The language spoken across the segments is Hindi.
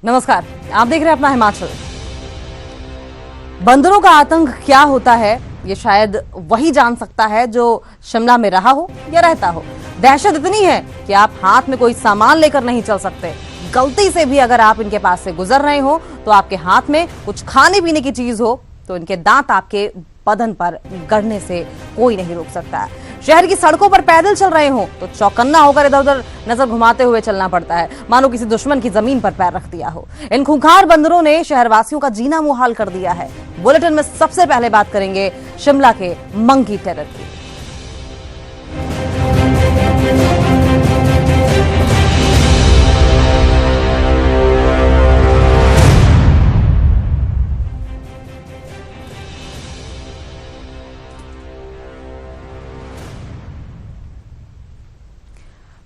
नमस्कार, आप देख रहे हैं अपना हिमाचल। बंदरों का आतंक क्या होता है ये शायद वही जान सकता है जो शिमला में रहा हो या रहता हो। दहशत इतनी है कि आप हाथ में कोई सामान लेकर नहीं चल सकते। गलती से भी अगर आप इनके पास से गुजर रहे हो तो आपके हाथ में कुछ खाने पीने की चीज हो तो इनके दांत आपके बदन पर गड़ने से कोई नहीं रोक सकता है। शहर की सड़कों पर पैदल चल रहे हो तो चौकन्ना होकर इधर उधर नजर घुमाते हुए चलना पड़ता है, मानो किसी दुश्मन की जमीन पर पैर रख दिया हो। इन खूंखार बंदरों ने शहरवासियों का जीना मुहाल कर दिया है। बुलेटिन में सबसे पहले बात करेंगे शिमला के मंकी टेरर की।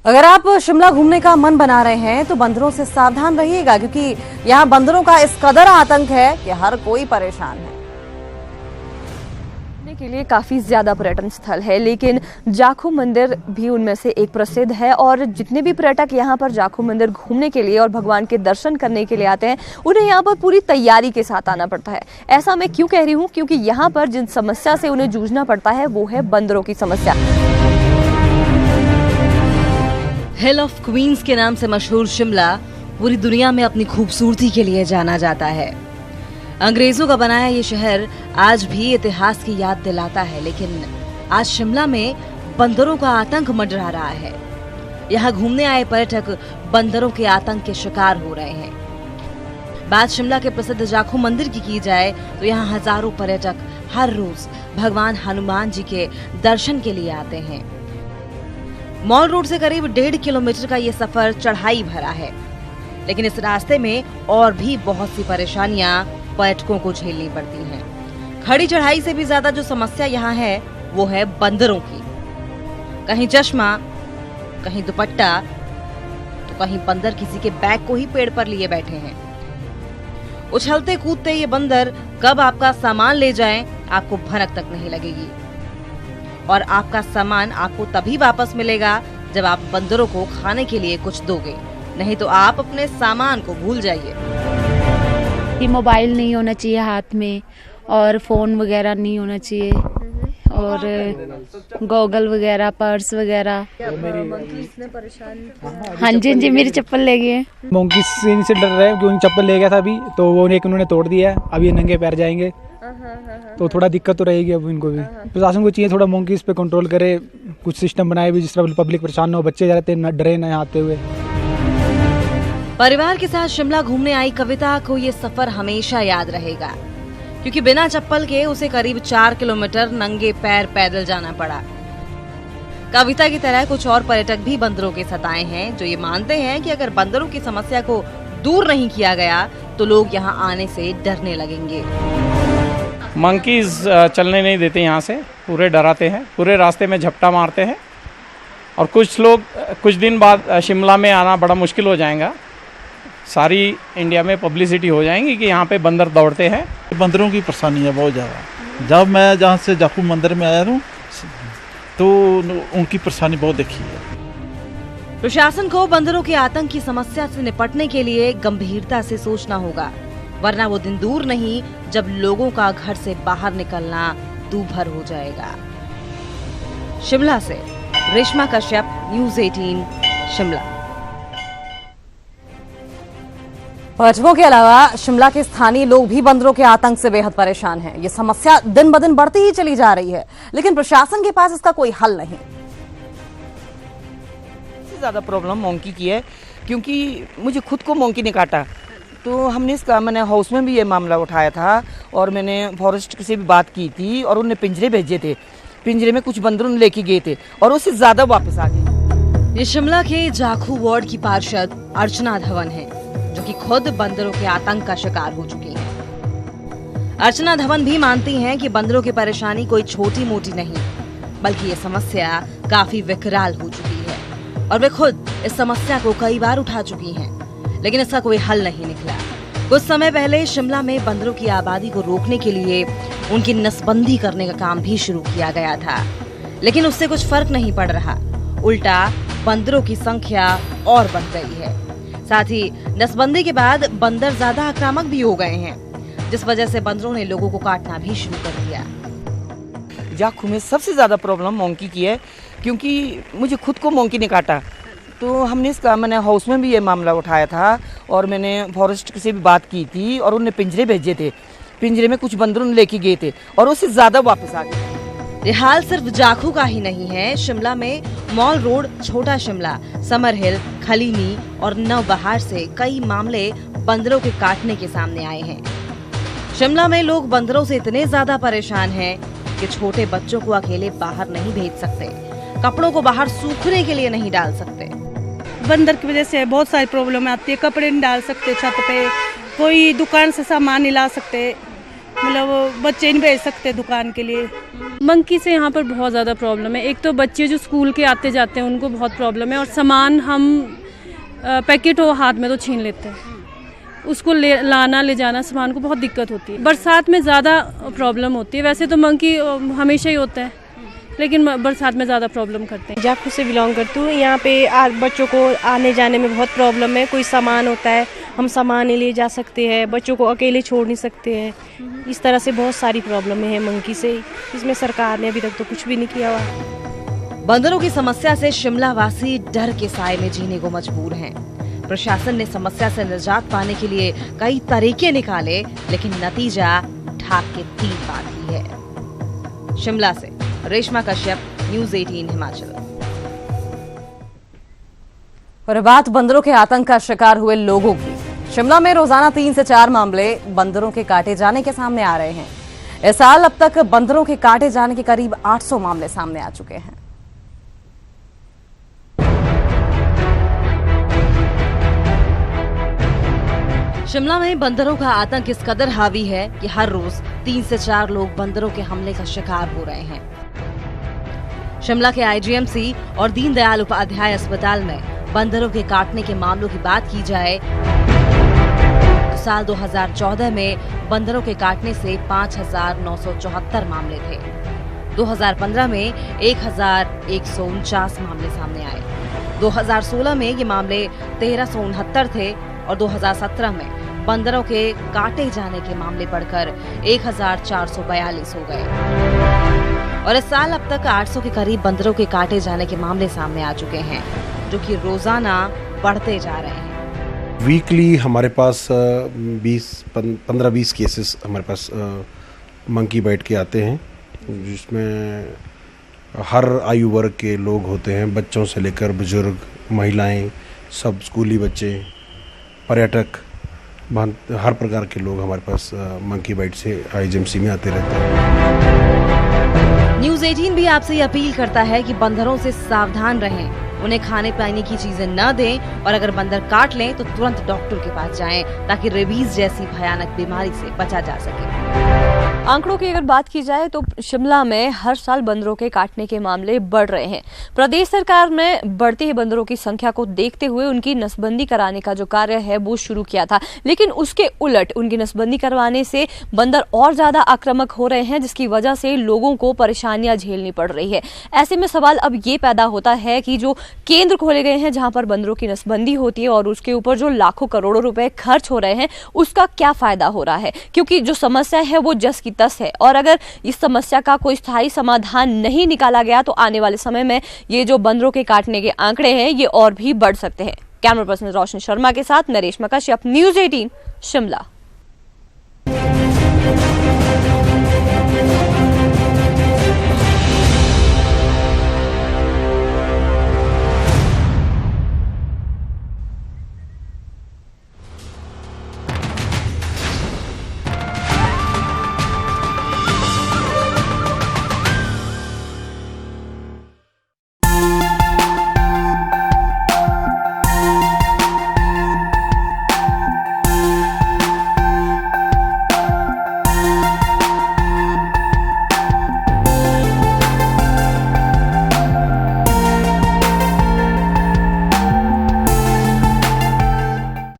अगर आप शिमला घूमने का मन बना रहे हैं तो बंदरों से सावधान रहिएगा, क्योंकि यहाँ बंदरों का इस कदर आतंक है कि हर कोई परेशान है। घूमने के लिए काफ़ी ज़्यादा पर्यटन स्थल है, लेकिन जाखू मंदिर भी उनमें से एक प्रसिद्ध है। और जितने भी पर्यटक यहाँ पर जाखू मंदिर घूमने के लिए और भगवान के दर्शन करने के लिए आते हैं, उन्हें यहाँ पर पूरी तैयारी के साथ आना पड़ता है। ऐसा मैं क्यों कह रही हूँ? क्योंकि यहाँ पर जिन समस्या से उन्हें जूझना पड़ता है वो है बंदरों की समस्या। हिल ऑफ क्वींस के नाम से मशहूर शिमला पूरी दुनिया में अपनी खूबसूरती के लिए जाना जाता है। अंग्रेजों का बनाया ये शहर आज भी इतिहास की याद दिलाता है, लेकिन आज शिमला में बंदरों का आतंक मंडरा रहा है। यहाँ घूमने आए पर्यटक बंदरों के आतंक के शिकार हो रहे हैं। बात शिमला के प्रसिद्ध जाखू मंदिर की जाए तो यहाँ हजारों पर्यटक हर रोज भगवान हनुमान जी के दर्शन के लिए आते हैं। मॉल रोड से करीब 1.5 किलोमीटर का ये सफर चढ़ाई भरा है, लेकिन इस रास्ते में और भी बहुत सी परेशानियां पर्यटकों को झेलनी पड़ती हैं। खड़ी चढ़ाई से भी ज्यादा जो समस्या यहाँ है वो है बंदरों की। कहीं चश्मा, कहीं दुपट्टा, तो कहीं बंदर किसी के बैग को ही पेड़ पर लिए बैठे हैं। उछलते कूदते ये बंदर कब आपका सामान ले जाएं, आपको भनक तक नहीं लगेगी। और आपका सामान आपको तभी वापस मिलेगा जब आप बंदरों को खाने के लिए कुछ दोगे, नहीं तो आप अपने सामान को भूल जाइए। ये मोबाइल नहीं होना चाहिए हाथ में, और फोन वगैरह नहीं होना चाहिए, और गॉगल वगैरह, पर्स वगैरह। हाँ जी, मेरी चप्पल ले गए। मंकी से डर रहे हैं क्योंकि चप्पल ले गया था अभी, तो वो उन्होंने तोड़ दिया है। अब ये नंगे पैर जाएंगे तो थोड़ा दिक्कत तो रहेगी अब इनको भी। प्रशासन को चाहिए थोड़ा मंकी इस पे कंट्रोल करे, कुछ सिस्टम बनाए भी जिस तरह पब्लिक परेशान ना हो, बच्चे जाते न डरे न आते हुए। परिवार के साथ शिमला घूमने आई कविता को ये सफर हमेशा याद रहेगा, क्योंकि बिना चप्पल के उसे करीब 4 किलोमीटर नंगे पैर पैदल जाना पड़ा। कविता की तरह कुछ और पर्यटक भी बंदरों के साथ आए हैं, जो ये मानते हैं कि अगर बंदरों की समस्या को दूर नहीं किया गया तो लोग यहाँ आने से डरने लगेंगे। मंकीज चलने नहीं देते यहाँ से, पूरे डराते हैं, पूरे रास्ते में झपटा मारते हैं। और कुछ लोग कुछ दिन बाद शिमला में आना बड़ा मुश्किल हो जाएगा। सारी इंडिया में पब्लिसिटी हो जाएगी कि यहाँ पे बंदर दौड़ते हैं। बंदरों की परेशानी है बहुत ज़्यादा। जब मैं जहाँ से जाखू मंदिर में आया हूँ तो उनकी परेशानी बहुत देखी है। प्रशासन को बंदरों के आतंक की समस्या से निपटने के लिए गंभीरता से सोचना होगा, वरना वो दिन दूर नहीं जब लोगों का घर से बाहर निकलना दूभर हो जाएगा। शिमला से रेशमा कश्यप, न्यूज़ 18 शिमला। पर्यटकों के अलावा शिमला के स्थानीय लोग भी बंदरों के आतंक से बेहद परेशान हैं। ये समस्या दिन ब दिन बढ़ती ही चली जा रही है, लेकिन प्रशासन के पास इसका कोई हल नहीं। ज़्यादा प्रॉब्लम मंकी की है, क्योंकि मुझे खुद को मंकी ने काटा, तो हमने इसका मैंने हाउस में भी ये मामला उठाया था और मैंने फॉरेस्ट से भी बात की थी और उन्हें पिंजरे भेजे थे। पिंजरे में कुछ बंदर उन्हें लेके गए थे और उससे ज़्यादा वापस आ गए। ये शिमला के जाखू वार्ड की पार्षद अर्चना धवन है, जो कि खुद बंदरों के आतंक का शिकार हो चुकी हैं। अर्चना धवन भी मानती हैं कि बंदरों की परेशानी कोई छोटी मोटी नहीं, बल्कि ये समस्या काफी विकराल हो चुकी है और वे खुद इस समस्या को कई बार उठा चुकी हैं, लेकिन इसका कोई हल नहीं निकला। कुछ समय पहले शिमला में बंदरों की आबादी को रोकने के लिए उनकी नसबंदी करने का काम भी शुरू किया गया था, लेकिन उससे कुछ फर्क नहीं पड़ रहा। उल्टा बंदरों की संख्या और बढ़ गई है। साथ ही नसबंदी के बाद बंदर ज्यादा आक्रामक भी हो गए हैं, जिस वजह से बंदरों ने लोगों को काटना भी शुरू कर दिया। जाखू में सबसे ज़्यादा प्रॉब्लम मोंकी की है, क्योंकि मुझे खुद को मोंकी ने काटा। तो हमने इसका मैंने हाउस में भी ये मामला उठाया था और मैंने फॉरेस्ट से भी बात की थी और उन्होंने पिंजरे भेजे थे। पिंजरे में कुछ बंदरों ने लेके गए थे और उससे ज़्यादा वापस आ गए। ये हाल सिर्फ जाखू का ही नहीं है। शिमला में मॉल रोड, छोटा शिमला, समर हिल, खलीनी और नवबहार से कई मामले बंदरों के काटने के सामने आए हैं। शिमला में लोग बंदरों से इतने ज्यादा परेशान हैं कि छोटे बच्चों को अकेले बाहर नहीं भेज सकते, कपड़ों को बाहर सूखने के लिए नहीं डाल सकते। बंदर की वजह से बहुत सारी प्रॉब्लम आती है। कपड़े नहीं डाल सकते छत पे, कोई दुकान से सामान नहीं ला सकते, मतलब बच्चे नहीं भेज सकते दुकान के लिए। मंकी से यहाँ पर बहुत ज़्यादा प्रॉब्लम है। एक तो बच्चे जो स्कूल के आते जाते हैं उनको बहुत प्रॉब्लम है, और सामान हम पैकेट हो हाथ में तो छीन लेते हैं, उसको लाना ले जाना सामान को बहुत दिक्कत होती है। बरसात में ज़्यादा प्रॉब्लम होती है। वैसे तो मंकी हमेशा ही होता है, लेकिन बरसात में ज़्यादा प्रॉब्लम करते हैं। जाखू से बिलोंग करती हूँ। यहाँ पे बच्चों को आने जाने में बहुत प्रॉब्लम है। कोई सामान होता है, हम सामान नहीं ले जा सकते हैं, बच्चों को अकेले छोड़ नहीं सकते हैं। इस तरह से बहुत सारी प्रॉब्लम है मंकी से। इसमें सरकार ने अभी तक तो कुछ भी नहीं किया हुआ। बंदरों की समस्या से शिमला वासी डर के साए में जीने को मजबूर हैं। प्रशासन ने समस्या से निजात पाने के लिए कई तरीके निकाले, लेकिन नतीजा ढाक के तीर पार ही है। शिमला से रेशमा कश्यप, न्यूज़ 18 हिमाचल। और बात बंदरों के आतंक का शिकार हुए लोगों की। शिमला में रोजाना 3 से 4 मामले बंदरों के काटे जाने के सामने आ रहे हैं। इस साल अब तक बंदरों के काटे जाने के करीब 800 मामले सामने आ चुके हैं। शिमला में बंदरों का आतंक इस कदर हावी है कि हर रोज 3 से 4 लोग बंदरों के हमले का शिकार हो रहे हैं। शिमला के आईजीएमसी और दीनदयाल उपाध्याय अस्पताल में बंदरों के काटने के मामलों की बात की जाए तो साल 2014 में बंदरों के काटने से 5,974 मामले थे। 2015 में 1,149 मामले सामने आए। 2016 में ये मामले 1,369 थे और 2017 में बंदरों के काटे जाने के मामले बढ़कर 1,442 हो गए। और इस साल अब तक 800 के करीब बंदरों के काटे जाने के मामले सामने आ चुके हैं, जो कि रोजाना बढ़ते जा रहे हैं। वीकली हमारे पास 15-20 केसेस हमारे पास मंकी बाइट के आते हैं, जिसमें हर आयु वर्ग के लोग होते हैं, बच्चों से लेकर बुजुर्ग, महिलाएं, सब स्कूली बच्चे, पर्यटक, हर प्रकार के लोग हमारे पास मंकी बाइट से आईजीएमसी में आते रहते हैं। न्यूज़ 18 भी आपसे ये अपील करता है कि बंदरों से सावधान रहें, उन्हें खाने पाने की चीजें न दें और अगर बंदर काट लें तो तुरंत डॉक्टर के पास जाएं ताकि रेबीज जैसी भयानक बीमारी से बचा जा सके। आंकड़ों की अगर बात की जाए तो शिमला में हर साल बंदरों के काटने के मामले बढ़ रहे हैं। प्रदेश सरकार ने बढ़ती हुई बंदरों की संख्या को देखते हुए उनकी नसबंदी कराने का जो कार्य है वो शुरू किया था, लेकिन उसके उलट उनकी नसबंदी करवाने से बंदर और ज्यादा आक्रामक हो रहे हैं, जिसकी वजह से लोगों को परेशानियां झेलनी पड़ रही है। ऐसे में सवाल अब ये पैदा होता है कि जो केंद्र खोले गए हैं जहां पर बंदरों की नसबंदी होती है और उसके ऊपर जो लाखों करोड़ों रुपए खर्च हो रहे हैं, उसका क्या फायदा हो रहा है, क्योंकि जो समस्या है वो जस की तस है। और अगर इस समस्या का कोई स्थायी समाधान नहीं निकाला गया तो आने वाले समय में ये जो बंदरों के काटने के आंकड़े हैं ये और भी बढ़ सकते हैं। कैमरा पर्सन रोशन शर्मा के साथ मैं रेशमा कश्यप, न्यूज़ 18 शिमला।